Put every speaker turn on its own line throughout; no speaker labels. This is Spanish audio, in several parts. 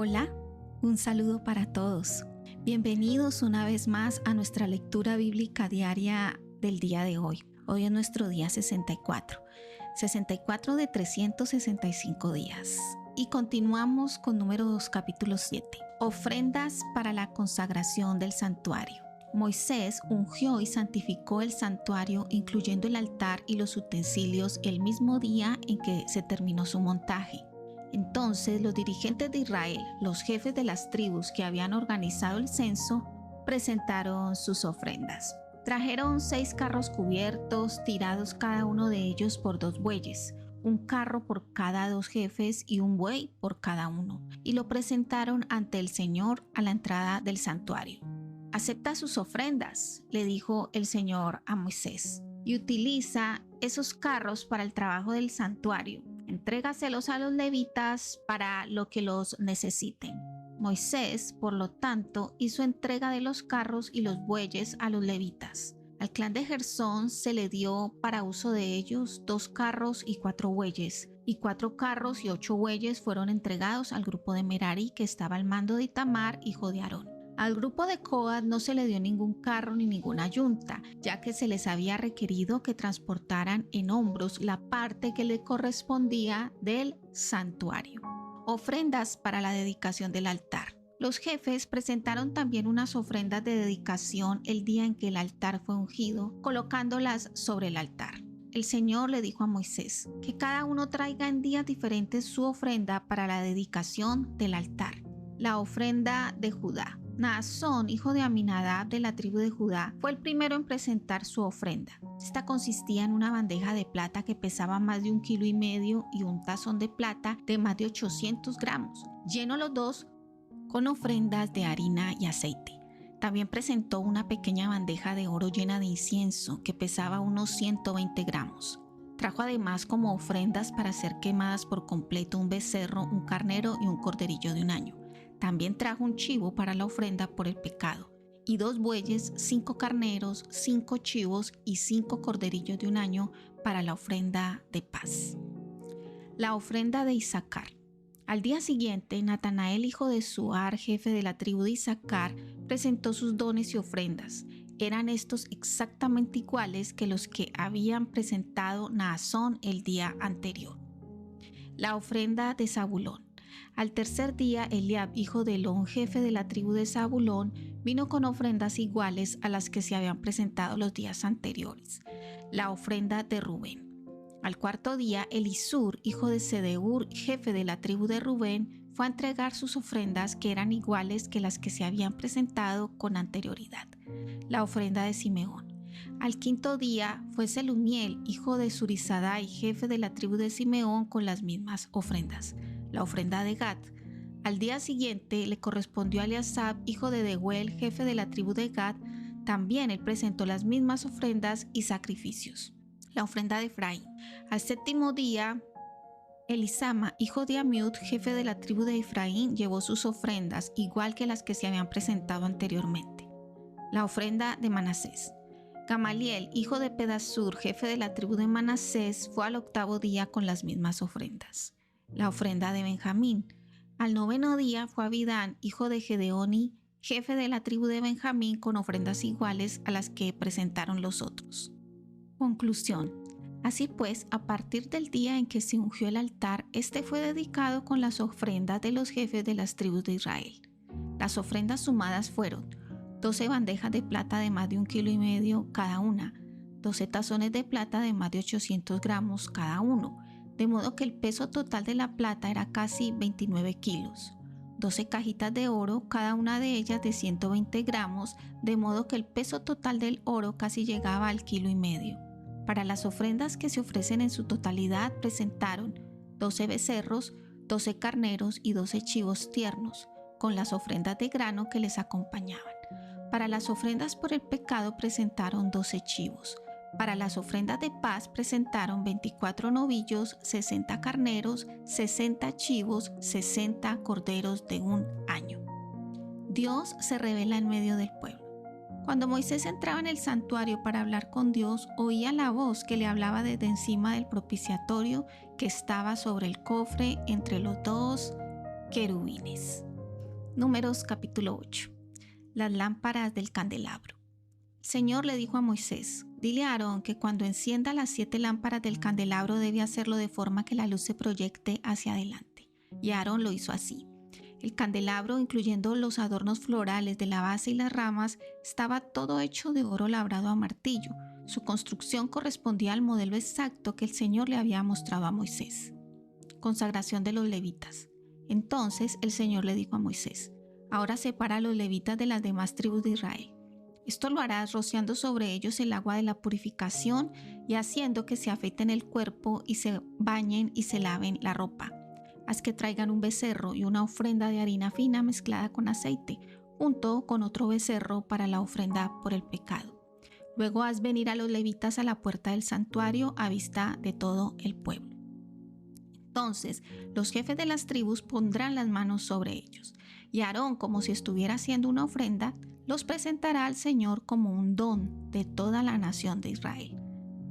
Hola, un saludo para todos. Bienvenidos una vez más a nuestra lectura bíblica diaria del día de hoy. Hoy es nuestro día 64 de 365 días. Y continuamos con Números capítulo 7. Ofrendas para la consagración del santuario. Moisés ungió y santificó el santuario, incluyendo el altar y los utensilios, el mismo día en que se terminó su montaje. Entonces los dirigentes de Israel, los jefes de las tribus que habían organizado el censo, presentaron sus ofrendas. Trajeron 6 carros cubiertos, tirados cada uno de ellos por 2 bueyes, un carro por cada 2 jefes y un buey por cada uno, y lo presentaron ante el Señor a la entrada del santuario. «Acepta sus ofrendas», le dijo el Señor a Moisés, «y utiliza esos carros para el trabajo del santuario. Entrégaselos a los levitas para lo que los necesiten». Moisés, por lo tanto, hizo entrega de los carros y los bueyes a los levitas. Al clan de Gersón se le dio para uso de ellos 2 carros y 4 bueyes, y 4 carros y 8 bueyes fueron entregados al grupo de Merari, que estaba al mando de Itamar, hijo de Aarón. Al grupo de Coat no se le dio ningún carro ni ninguna yunta, ya que se les había requerido que transportaran en hombros la parte que le correspondía del santuario. Ofrendas para la dedicación del altar. Los jefes presentaron también unas ofrendas de dedicación el día en que el altar fue ungido, colocándolas sobre el altar. El Señor le dijo a Moisés que cada uno traiga en días diferentes su ofrenda para la dedicación del altar. La ofrenda de Judá. Naasón, hijo de Aminadab de la tribu de Judá, fue el primero en presentar su ofrenda. Esta consistía en una bandeja de plata que pesaba más de 1,5 kilos y un tazón de plata de más de 800 gramos, lleno los dos con ofrendas de harina y aceite. También presentó una pequeña bandeja de oro llena de incienso que pesaba unos 120 gramos. Trajo además como ofrendas para ser quemadas por completo un becerro, un carnero y un corderillo de 1 año. También trajo un chivo para la ofrenda por el pecado, y 2 bueyes, 5 carneros, 5 chivos y 5 corderillos de 1 año para la ofrenda de paz. La ofrenda de Isaacar. Al día siguiente, Natanael, hijo de Suar, jefe de la tribu de Isaacar, presentó sus dones y ofrendas. Eran estos exactamente iguales que los que habían presentado Naasón el día anterior. La ofrenda de Zabulón. Al tercer día, Eliab, hijo de Helón, jefe de la tribu de Zabulón, vino con ofrendas iguales a las que se habían presentado los días anteriores. La ofrenda de Rubén. Al cuarto día, Elisur, hijo de Sedeur, jefe de la tribu de Rubén, fue a entregar sus ofrendas, que eran iguales que las que se habían presentado con anterioridad. La ofrenda de Simeón. Al quinto día fue Selumiel, hijo de Zurisadai, jefe de la tribu de Simeón, con las mismas ofrendas. La ofrenda de Gad. Al día siguiente le correspondió a Eliasab, hijo de Dehuel, jefe de la tribu de Gad. También él presentó las mismas ofrendas y sacrificios. La ofrenda de Efraín. Al séptimo día, Elisama, hijo de Amiud, jefe de la tribu de Efraín, llevó sus ofrendas, igual que las que se habían presentado anteriormente. La ofrenda de Manasés. Gamaliel, hijo de Pedasur, jefe de la tribu de Manasés, fue al octavo día con las mismas ofrendas. La ofrenda de Benjamín. Al noveno día fue Abidán, hijo de Gedeoni, jefe de la tribu de Benjamín, con ofrendas iguales a las que presentaron los otros. Conclusión. Así pues, a partir del día en que se ungió el altar, este fue dedicado con las ofrendas de los jefes de las tribus de Israel. Las ofrendas sumadas fueron 12 bandejas de plata de más de 1,5 kilos cada una, 12 tazones de plata de más de 800 gramos cada uno, de modo que el peso total de la plata era casi 29 kilos. 12 cajitas de oro, cada una de ellas de 120 gramos, de modo que el peso total del oro casi llegaba al 1,5 kilos. Para las ofrendas que se ofrecen en su totalidad presentaron 12 becerros, 12 carneros y 12 chivos tiernos, con las ofrendas de grano que les acompañaban. Para las ofrendas por el pecado presentaron 12 chivos. Para las ofrendas de paz presentaron 24 novillos, 60 carneros, 60 chivos, 60 corderos de 1 año. Dios se revela en medio del pueblo. Cuando Moisés entraba en el santuario para hablar con Dios, oía la voz que le hablaba desde encima del propiciatorio que estaba sobre el cofre entre los 2 querubines. Números capítulo 8. Las lámparas del candelabro. El Señor le dijo a Moisés: dile a Aarón que cuando encienda las 7 lámparas del candelabro debe hacerlo de forma que la luz se proyecte hacia adelante. Y Aarón lo hizo así. El candelabro, incluyendo los adornos florales de la base y las ramas, estaba todo hecho de oro labrado a martillo. Su construcción correspondía al modelo exacto que el Señor le había mostrado a Moisés. Consagración de los levitas. Entonces el Señor le dijo a Moisés: ahora separa a los levitas de las demás tribus de Israel. Esto lo harás rociando sobre ellos el agua de la purificación y haciendo que se afeiten el cuerpo y se bañen y se laven la ropa. Haz que traigan un becerro y una ofrenda de harina fina mezclada con aceite, junto con otro becerro para la ofrenda por el pecado. Luego haz venir a los levitas a la puerta del santuario a vista de todo el pueblo. Entonces los jefes de las tribus pondrán las manos sobre ellos, y Aarón, como si estuviera haciendo una ofrenda, los presentará al Señor como un don de toda la nación de Israel.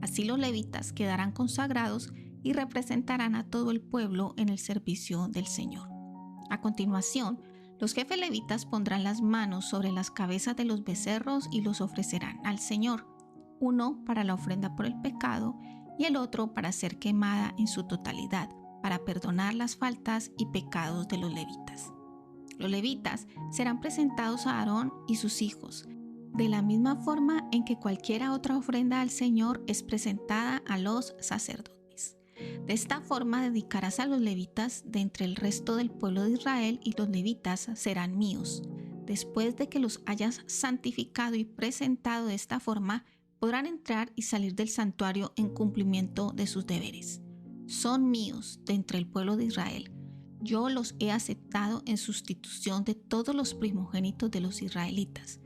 Así los levitas quedarán consagrados y representarán a todo el pueblo en el servicio del Señor. A continuación, los jefes levitas pondrán las manos sobre las cabezas de los becerros y los ofrecerán al Señor, uno para la ofrenda por el pecado y el otro para ser quemada en su totalidad, para perdonar las faltas y pecados de los levitas. Los levitas serán presentados a Aarón y sus hijos, de la misma forma en que cualquier otra ofrenda al Señor es presentada a los sacerdotes. De esta forma dedicarás a los levitas de entre el resto del pueblo de Israel, y los levitas serán míos. Después de que los hayas santificado y presentado de esta forma, podrán entrar y salir del santuario en cumplimiento de sus deberes. Son míos de entre el pueblo de Israel. Yo los he aceptado en sustitución de todos los primogénitos de los israelitas.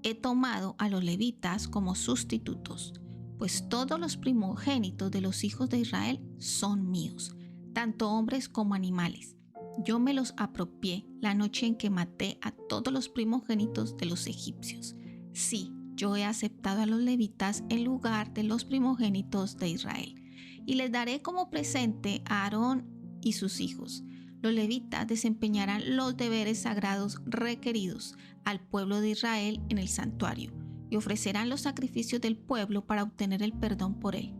He tomado a los levitas como sustitutos, pues todos los primogénitos de los hijos de Israel son míos, tanto hombres como animales. Yo me los apropié la noche en que maté a todos los primogénitos de los egipcios. Sí, yo he aceptado a los levitas en lugar de los primogénitos de Israel, y les daré como presente a Aarón y sus hijos. Los levitas desempeñarán los deberes sagrados requeridos al pueblo de Israel en el santuario y ofrecerán los sacrificios del pueblo para obtener el perdón por él.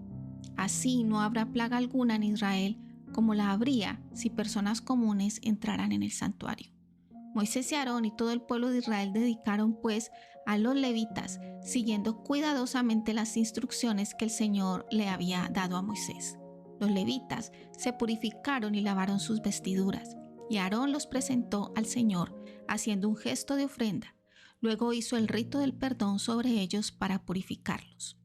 Así no habrá plaga alguna en Israel como la habría si personas comunes entraran en el santuario. Moisés y Aarón y todo el pueblo de Israel dedicaron pues a los levitas, siguiendo cuidadosamente las instrucciones que el Señor le había dado a Moisés. Los levitas se purificaron y lavaron sus vestiduras, y Aarón los presentó al Señor haciendo un gesto de ofrenda. Luego hizo el rito del perdón sobre ellos para purificarlos.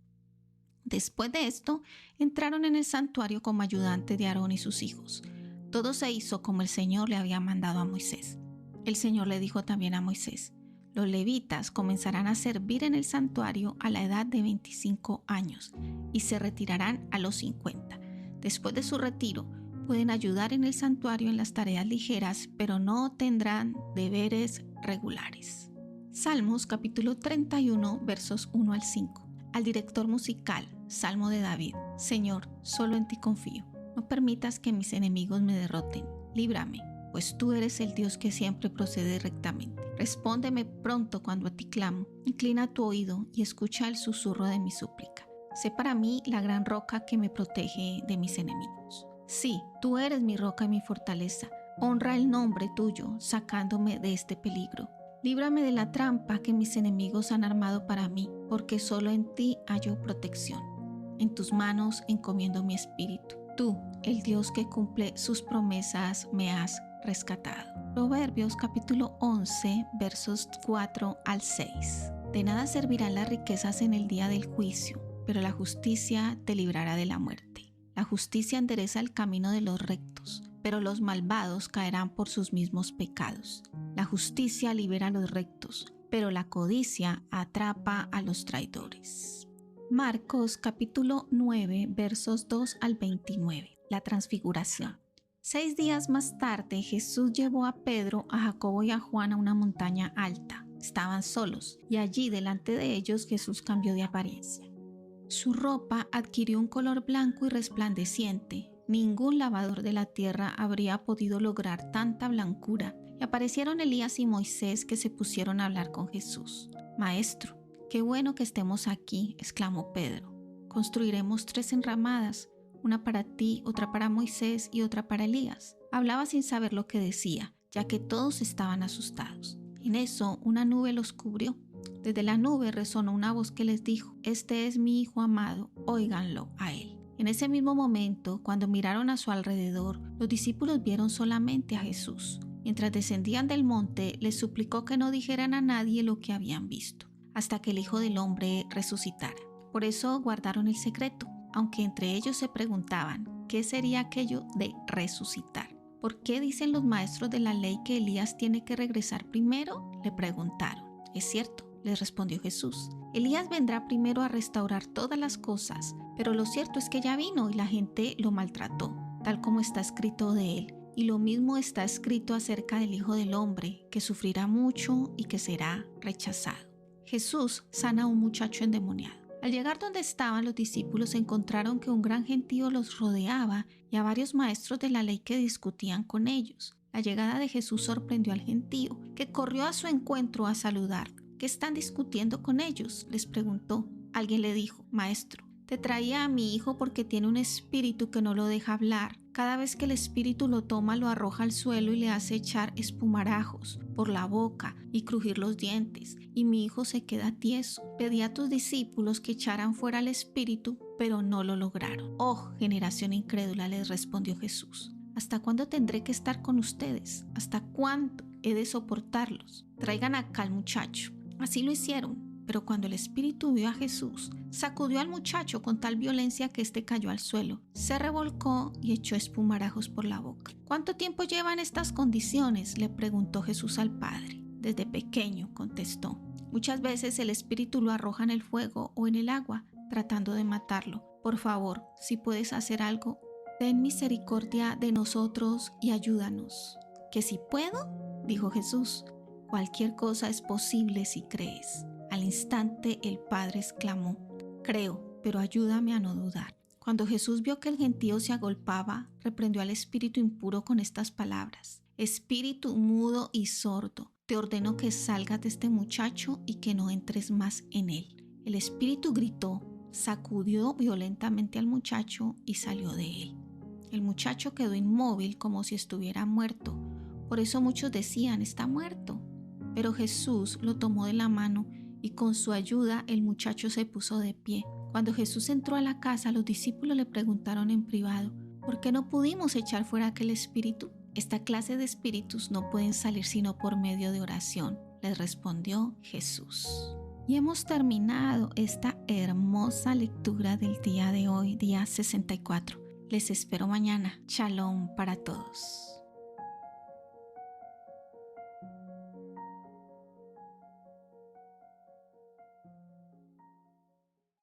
Después de esto, entraron en el santuario como ayudantes de Aarón y sus hijos. Todo se hizo como el Señor le había mandado a Moisés. El Señor le dijo también a Moisés: los levitas comenzarán a servir en el santuario a la edad de 25 años y se retirarán a los 50. Después de su retiro, pueden ayudar en el santuario en las tareas ligeras, pero no tendrán deberes regulares. Salmos capítulo 31, versos 1 al 5. Al director musical, Salmo de David. Señor, solo en ti confío. No permitas que mis enemigos me derroten. Líbrame, pues tú eres el Dios que siempre procede rectamente. Respóndeme pronto cuando a ti clamo. Inclina tu oído y escucha el susurro de mi súplica. Sé para mí la gran roca que me protege de mis enemigos. Sí, tú eres mi roca y mi fortaleza. Honra el nombre tuyo, sacándome de este peligro. Líbrame de la trampa que mis enemigos han armado para mí, porque solo en ti hallo protección. En tus manos encomiendo mi espíritu. Tú, el Dios que cumple sus promesas, me has rescatado. Proverbios capítulo 11, versos 4 al 6. De nada servirán las riquezas en el día del juicio, pero la justicia te librará de la muerte. La justicia endereza el camino de los rectos, pero los malvados caerán por sus mismos pecados. La justicia libera a los rectos, pero la codicia atrapa a los traidores. Marcos capítulo 9, versos 2 al 29. La transfiguración. 6 días más tarde, Jesús llevó a Pedro, a Jacobo y a Juan a una montaña alta. Estaban solos, y allí delante de ellos Jesús cambió de apariencia. Su ropa adquirió un color blanco y resplandeciente. Ningún lavador de la tierra habría podido lograr tanta blancura. Y aparecieron Elías y Moisés, que se pusieron a hablar con Jesús. «Maestro, qué bueno que estemos aquí», exclamó Pedro. «Construiremos 3 enramadas, una para ti, otra para Moisés y otra para Elías». Hablaba sin saber lo que decía, ya que todos estaban asustados. En eso, una nube los cubrió. Desde la nube resonó una voz que les dijo: «Este es mi Hijo amado, óiganlo a él». En ese mismo momento, cuando miraron a su alrededor, los discípulos vieron solamente a Jesús. Mientras descendían del monte, les suplicó que no dijeran a nadie lo que habían visto, hasta que el Hijo del Hombre resucitara. Por eso guardaron el secreto, aunque entre ellos se preguntaban qué sería aquello de resucitar. ¿Por qué dicen los maestros de la ley que Elías tiene que regresar primero?, le preguntaron. «Es cierto», les respondió Jesús. «Elías vendrá primero a restaurar todas las cosas, pero lo cierto es que ya vino y la gente lo maltrató, tal como está escrito de él. Y lo mismo está escrito acerca del Hijo del Hombre, que sufrirá mucho y que será rechazado». Jesús sana a un muchacho endemoniado. Al llegar donde estaban los discípulos, encontraron que un gran gentío los rodeaba y a varios maestros de la ley que discutían con ellos. La llegada de Jesús sorprendió al gentío, que corrió a su encuentro a saludar. «¿Qué están discutiendo con ellos?», les preguntó. Alguien le dijo: «Maestro, te traía a mi hijo porque tiene un espíritu que no lo deja hablar. Cada vez que el espíritu lo toma, lo arroja al suelo y le hace echar espumarajos por la boca y crujir los dientes, y mi hijo se queda tieso. Pedí a tus discípulos que echaran fuera al espíritu, pero no lo lograron». «Oh, generación incrédula», les respondió Jesús. «¿Hasta cuándo tendré que estar con ustedes? ¿Hasta cuándo he de soportarlos? Traigan acá al muchacho». Así lo hicieron, pero cuando el espíritu vio a Jesús, sacudió al muchacho con tal violencia que éste cayó al suelo, se revolcó y echó espumarajos por la boca. «¿Cuánto tiempo lleva en estas condiciones?», le preguntó Jesús al padre. «Desde pequeño», contestó. «Muchas veces el espíritu lo arroja en el fuego o en el agua, tratando de matarlo. Por favor, si puedes hacer algo, ten misericordia de nosotros y ayúdanos». «¿Que si puedo?», dijo Jesús. «Cualquier cosa es posible si crees». Al instante el padre exclamó: «Creo, pero ayúdame a no dudar». Cuando Jesús vio que el gentío se agolpaba, reprendió al espíritu impuro con estas palabras: «Espíritu mudo y sordo, te ordeno que salgas de este muchacho y que no entres más en él». El espíritu gritó, sacudió violentamente al muchacho y salió de él. El muchacho quedó inmóvil como si estuviera muerto. Por eso muchos decían: «Está muerto». Pero Jesús lo tomó de la mano y con su ayuda el muchacho se puso de pie. Cuando Jesús entró a la casa, los discípulos le preguntaron en privado: «¿Por qué no pudimos echar fuera aquel espíritu?». «Esta clase de espíritus no pueden salir sino por medio de oración», les respondió Jesús. Y hemos terminado esta hermosa lectura del día de hoy, día 64. Les espero mañana. Shalom para todos.